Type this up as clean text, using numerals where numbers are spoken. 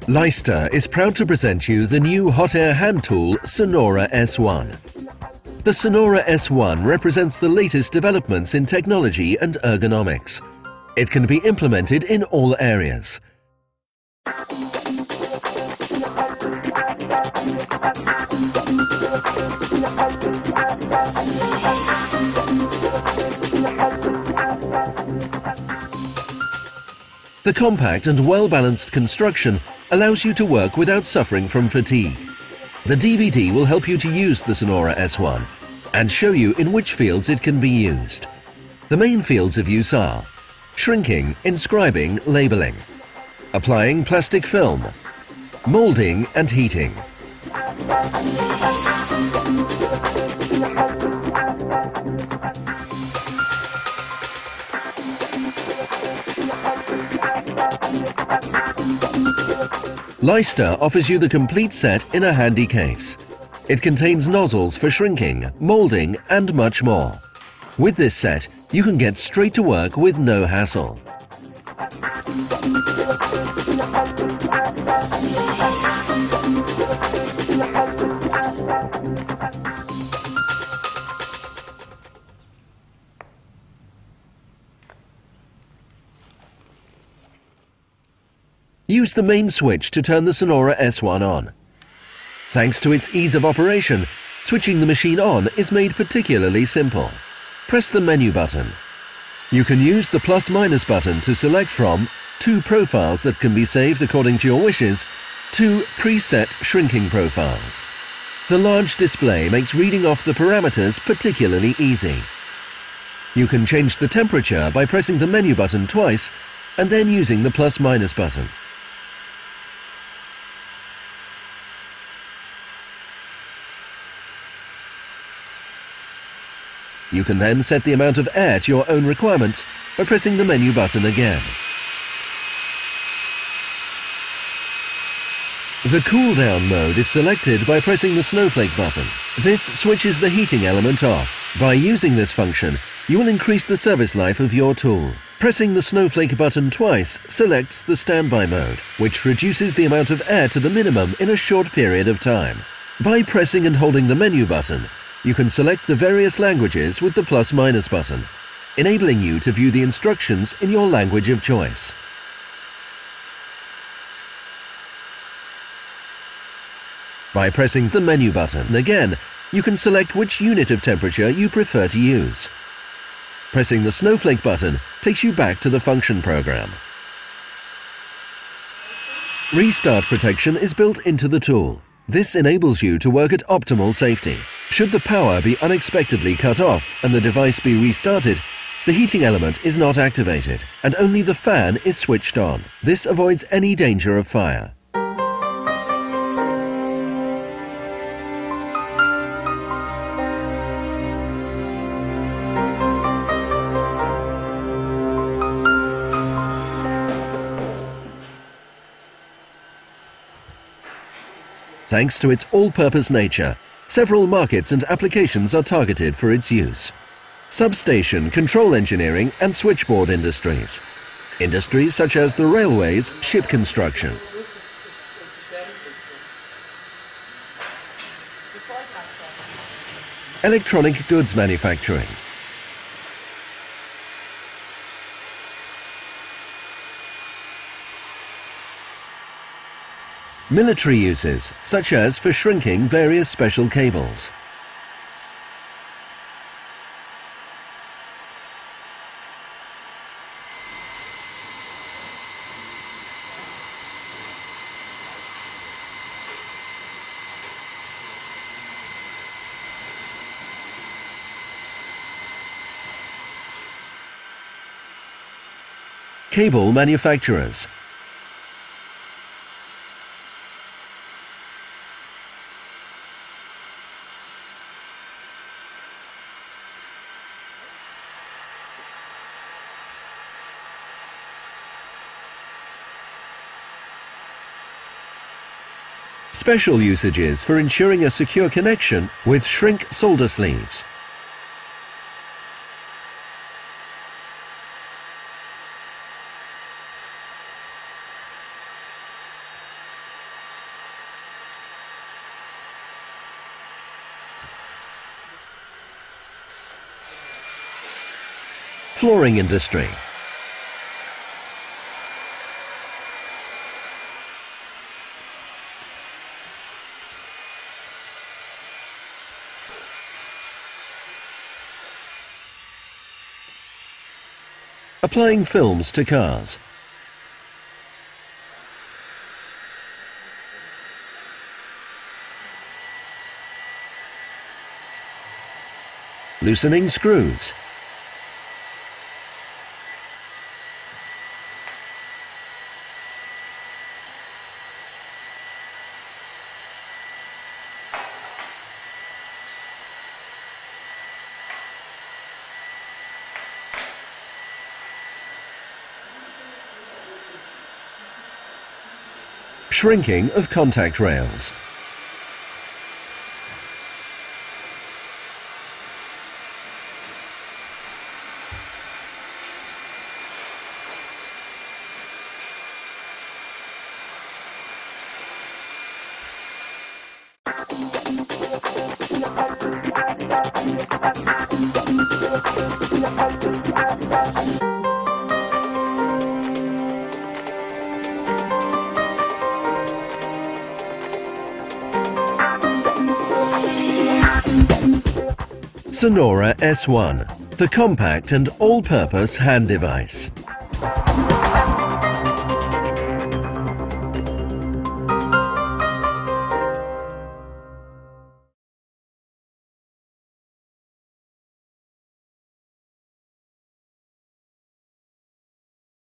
Leister is proud to present you the new hot air hand tool Sonora S1. The Sonora S1 represents the latest developments in technology and ergonomics. It can be implemented in all areas. The compact and well-balanced construction allows you to work without suffering from fatigue. The DVD will help you to use the Sonora S1 and show you in which fields it can be used. The main fields of use are shrinking, inscribing, labeling, applying plastic film, molding and heating. Leister offers you the complete set in a handy case. It contains nozzles for shrinking, molding and much more. With this set, you can get straight to work with no hassle. Use the main switch to turn the Sonora S1 on. Thanks to its ease of operation, switching the machine on is made particularly simple. Press the menu button. You can use the plus-minus button to select from 2 profiles that can be saved according to your wishes, 2 preset shrinking profiles. The large display makes reading off the parameters particularly easy. You can change the temperature by pressing the menu button twice and then using the plus-minus button. You can then set the amount of air to your own requirements by pressing the menu button again. The cool-down mode is selected by pressing the snowflake button. This switches the heating element off. By using this function, you will increase the service life of your tool. Pressing the snowflake button twice selects the standby mode, which reduces the amount of air to the minimum in a short period of time. By pressing and holding the menu button, you can select the various languages with the plus-minus button, enabling you to view the instructions in your language of choice. By pressing the menu button again, you can select which unit of temperature you prefer to use. Pressing the snowflake button takes you back to the function program. Restart protection is built into the tool. This enables you to work at optimal safety. Should the power be unexpectedly cut off and the device be restarted, the heating element is not activated and only the fan is switched on. This avoids any danger of fire. Thanks to its all-purpose nature, several markets and applications are targeted for its use. Substation, control engineering and switchboard industries. Industries such as the railways, ship construction. Electronic goods manufacturing. Military uses, such as for shrinking various special cables. Cable manufacturers. Special usages for ensuring a secure connection with shrink solder sleeves. Flooring industry. Applying films to cars. Loosening screws. Shrinking of contact rails. Sonora S1, the compact and all-purpose hand device.